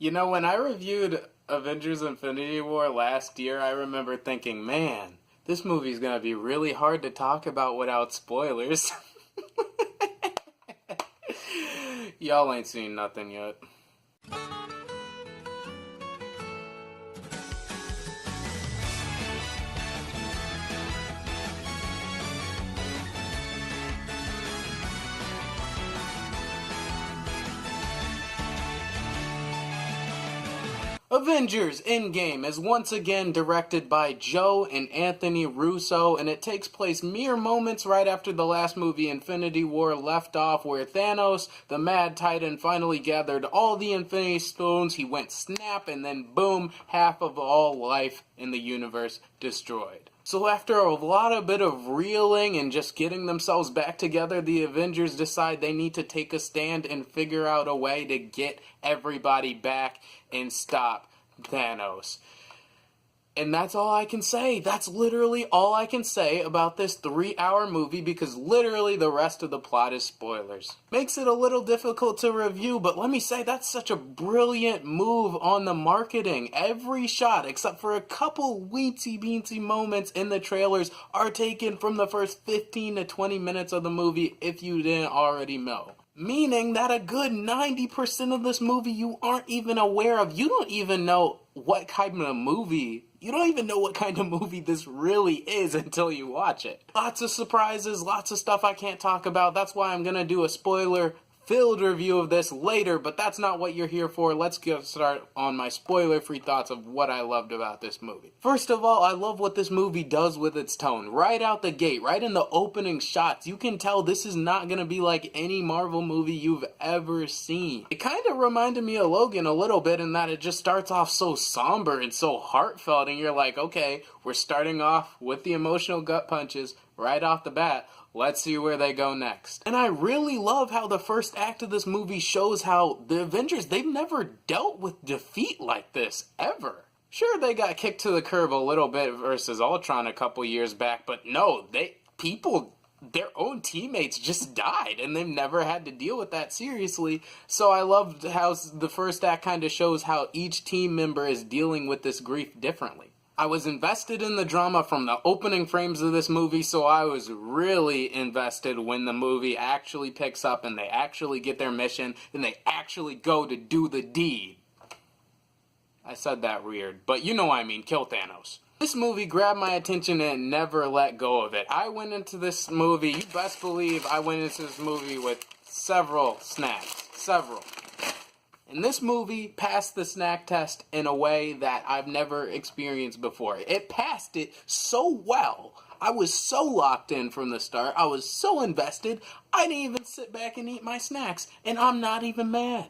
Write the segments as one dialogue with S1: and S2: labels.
S1: You know, when I reviewed Avengers Infinity War last year, I remember thinking, man, this movie's gonna be really hard to talk about without spoilers. Y'all ain't seen nothing yet. Avengers Endgame is once again directed by Joe and Anthony Russo, and it takes place mere moments right after the last movie Infinity War left off, where Thanos, the Mad Titan, finally gathered all the Infinity Stones. He went snap, and then boom, half of all life in the universe destroyed. So after a bit of reeling and just getting themselves back together, the Avengers decide they need to take a stand and figure out a way to get everybody back and stop Thanos. And that's all I can say. That's literally all I can say about this 3-hour movie, because literally the rest of the plot is spoilers. Makes it a little difficult to review, but let me say that's such a brilliant move on the marketing. Every shot, except for a couple weensy-beensy moments in the trailers, are taken from the first 15 to 20 minutes of the movie, if you didn't already know. Meaning that a good 90% of this movie you aren't even aware of. You don't even know what kind of movie this really is until you watch it. Lots of surprises, lots of stuff I can't talk about. That's why I'm gonna do a spoiler-filled review of this later, but that's not what you're here for. Let's get started on my spoiler-free thoughts of what I loved about this movie. First of all, I love what this movie does with its tone. Right out the gate, right in the opening shots, you can tell this is not gonna be like any Marvel movie you've ever seen. It kind of reminded me of Logan a little bit in that it just starts off so somber and so heartfelt, and you're like, okay, we're starting off with the emotional gut punches right off the bat. Let's see where they go next. And I really love how the first act of this movie shows how the Avengers, they've never dealt with defeat like this, ever. Sure, they got kicked to the curb a little bit versus Ultron a couple years back, but no, their own teammates just died, and they've never had to deal with that seriously. So I loved how the first act kind of shows how each team member is dealing with this grief differently. I was invested in the drama from the opening frames of this movie, so I was really invested when the movie actually picks up and they actually get their mission and they actually go to do the deed. I said that weird, but you know what I mean, kill Thanos. This movie grabbed my attention and never let go of it. I went into this movie, you best believe I went into this movie with several snacks. Several. And this movie passed the snack test in a way that I've never experienced before. It passed it so well. I was so locked in from the start. I was so invested. I didn't even sit back and eat my snacks. And I'm not even mad.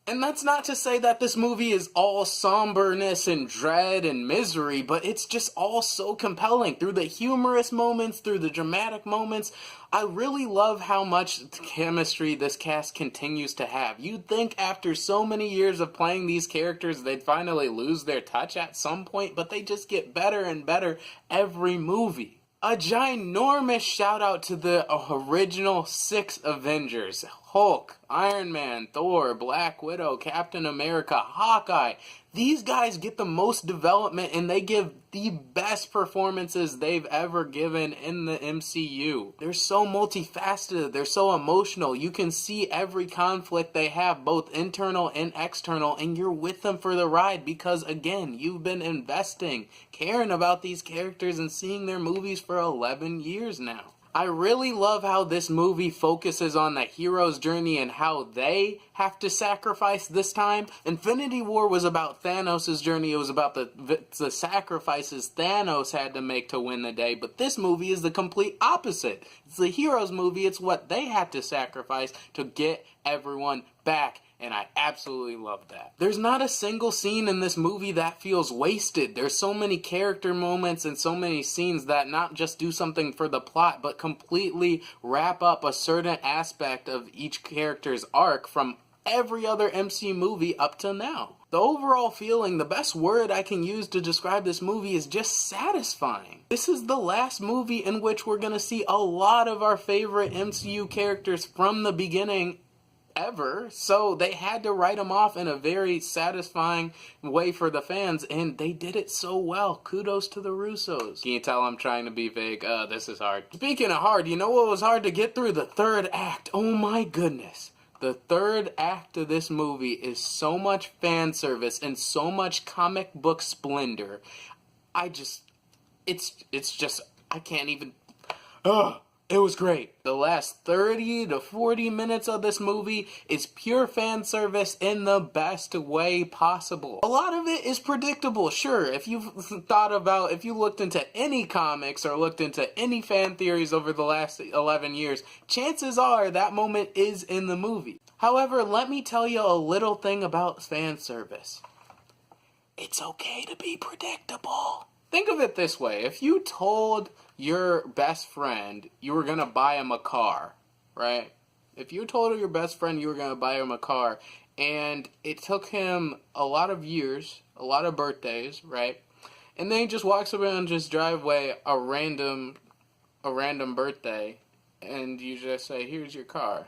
S1: And that's not to say that this movie is all somberness and dread and misery, but it's just all so compelling. Through the humorous moments, through the dramatic moments, I really love how much chemistry this cast continues to have. You'd think after so many years of playing these characters, they'd finally lose their touch at some point, but they just get better and better every movie. A ginormous shout out to the original 6 Avengers. Hulk, Iron Man, Thor, Black Widow, Captain America, Hawkeye. These guys get the most development and they give the best performances they've ever given in the MCU. They're so multifaceted, they're so emotional. You can see every conflict they have, both internal and external, and you're with them for the ride because, again, you've been investing, caring about these characters and seeing their movies for 11 years now. I really love how this movie focuses on the hero's journey and how they have to sacrifice this time. Infinity War was about Thanos' journey. It was about the sacrifices Thanos had to make to win the day. But this movie is the complete opposite. It's the hero's movie. It's what they had to sacrifice to get everyone back. And I absolutely love that. There's not a single scene in this movie that feels wasted. There's so many character moments and so many scenes that not just do something for the plot, but completely wrap up a certain aspect of each character's arc from every other MC movie up to now. The overall feeling, the best word I can use to describe this movie is just satisfying. This is the last movie in which we're going to see a lot of our favorite MCU characters from the beginning ever, so they had to write him off in a very satisfying way for the fans, and they did it so well. Kudos to the Russos. Can you tell I'm trying to be vague? This is hard. Speaking of hard, you know what was hard to get through? The third act. Oh my goodness. The third act of this movie is so much fan service and so much comic book splendor. It's just, I can't even, it was great. The last 30 to 40 minutes of this movie is pure fan service in the best way possible. A lot of it is predictable, sure. If you looked into any comics or looked into any fan theories over the last 11 years, chances are that moment is in the movie. However, let me tell you a little thing about fan service. It's okay to be predictable. Think of it this way. If you told your best friend you were going to buy him a car, right? If you told your best friend you were going to buy him a car, and it took him a lot of years, a lot of birthdays, right? And then he just walks around just driveway a random birthday, and you just say, here's your car.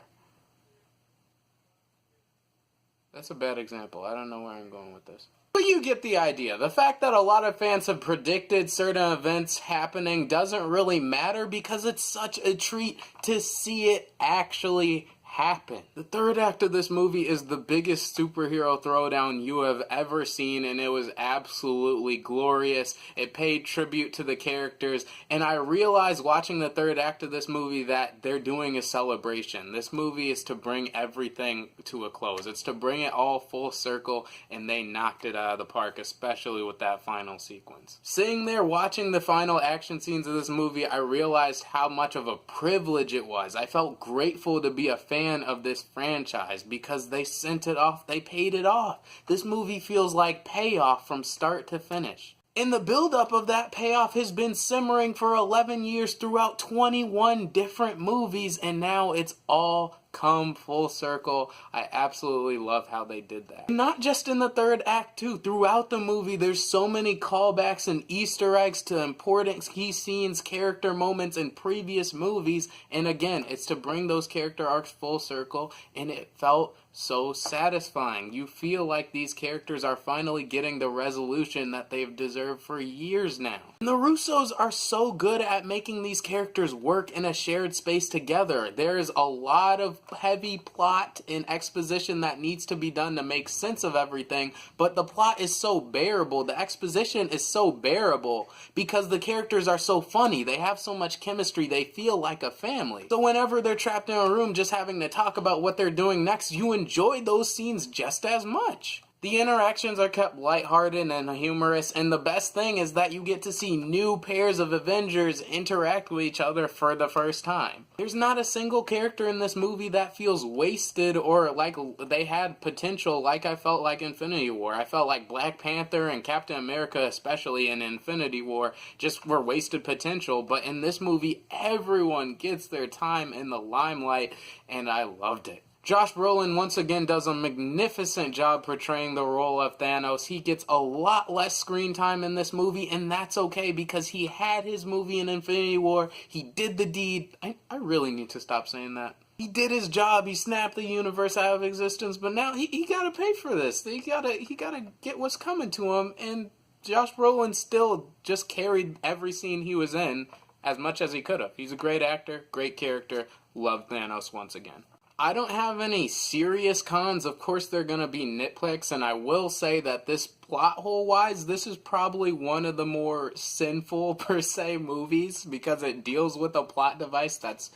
S1: That's a bad example. I don't know where I'm going with this. But you get the idea. The fact that a lot of fans have predicted certain events happening doesn't really matter because it's such a treat to see it actually happen. The third act of this movie is the biggest superhero throwdown you have ever seen, and it was absolutely glorious. It paid tribute to the characters, and I realized watching the third act of this movie that they're doing a celebration. This movie is to bring everything to a close. It's to bring it all full circle, and they knocked it out of the park, especially with that final sequence. Sitting there watching the final action scenes of this movie, I realized how much of a privilege it was. I felt grateful to be a fan of this franchise because they sent it off, they paid it off. This movie feels like payoff from start to finish. And the buildup of that payoff has been simmering for 11 years throughout 21 different movies, and now it's all come full circle. I absolutely love how they did that. Not just in the third act too. Throughout the movie, there's so many callbacks and Easter eggs to important key scenes, character moments in previous movies, and again, it's to bring those character arcs full circle, and it felt so satisfying. You feel like these characters are finally getting the resolution that they've deserved for years now. And the Russos are so good at making these characters work in a shared space together. There is a lot of heavy plot and exposition that needs to be done to make sense of everything, but the plot is so bearable, the exposition is so bearable because the characters are so funny, they have so much chemistry, they feel like a family. So whenever they're trapped in a room just having to talk about what they're doing next, you enjoy those scenes just as much. The interactions are kept lighthearted and humorous, and the best thing is that you get to see new pairs of Avengers interact with each other for the first time. There's not a single character in this movie that feels wasted or like they had potential like I felt like Infinity War. I felt like Black Panther and Captain America, especially in Infinity War, just were wasted potential, but in this movie, everyone gets their time in the limelight, and I loved it. Josh Brolin once again does a magnificent job portraying the role of Thanos. He gets a lot less screen time in this movie, and that's okay because he had his movie in Infinity War. He did the deed. I really need to stop saying that. He did his job. He snapped the universe out of existence, but now he gotta pay for this. He gotta get what's coming to him, and Josh Brolin still just carried every scene he was in as much as he could have. He's a great actor, great character. Love Thanos once again. I don't have any serious cons. Of course, they're going to be nitpicks, and I will say that this plot hole-wise, this is probably one of the more sinful, per se, movies because it deals with a plot device that's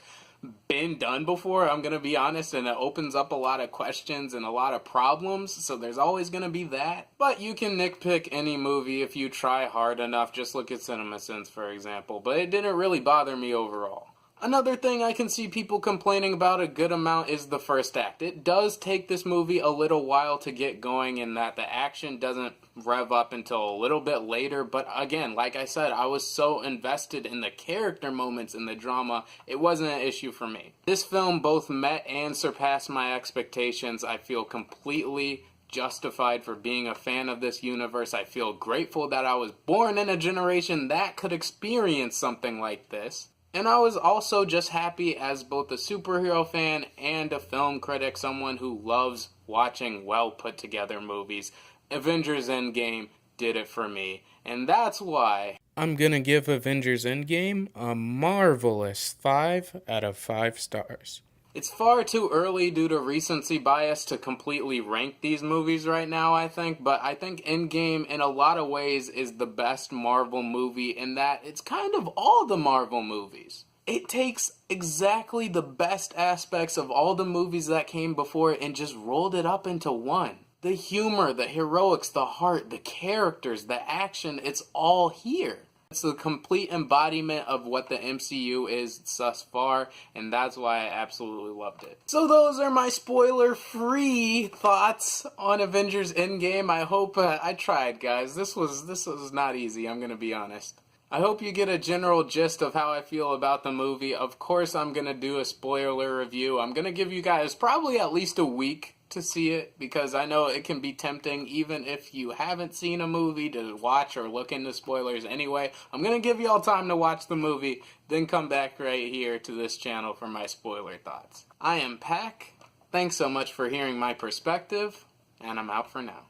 S1: been done before, I'm going to be honest, and it opens up a lot of questions and a lot of problems, so there's always going to be that. But you can nitpick any movie if you try hard enough. Just look at CinemaSins, for example, but it didn't really bother me overall. Another thing I can see people complaining about a good amount is the first act. It does take this movie a little while to get going in that the action doesn't rev up until a little bit later, but again, like I said, I was so invested in the character moments in the drama, it wasn't an issue for me. This film both met and surpassed my expectations. I feel completely justified for being a fan of this universe. I feel grateful that I was born in a generation that could experience something like this. And I was also just happy as both a superhero fan and a film critic, someone who loves watching well put together movies. Avengers Endgame did it for me. And that's why I'm gonna give Avengers Endgame a marvelous 5 out of 5 stars. It's far too early due to recency bias to completely rank these movies right now, I think, but I think Endgame in a lot of ways is the best Marvel movie in that it's kind of all the Marvel movies. It takes exactly the best aspects of all the movies that came before it and just rolled it up into one. The humor, the heroics, the heart, the characters, the action, it's all here. It's the complete embodiment of what the MCU is thus far, and that's why I absolutely loved it. So those are my spoiler-free thoughts on Avengers Endgame. I hope I tried, guys. This was not easy, I'm gonna be honest. I hope you get a general gist of how I feel about the movie. Of course, I'm gonna do a spoiler review. I'm gonna give you guys probably at least a week to see it, because I know it can be tempting, even if you haven't seen a movie, to watch or look into spoilers anyway. I'm going to give you all time to watch the movie, then come back right here to this channel for my spoiler thoughts. I am Pac. Thanks so much for hearing my perspective, and I'm out for now.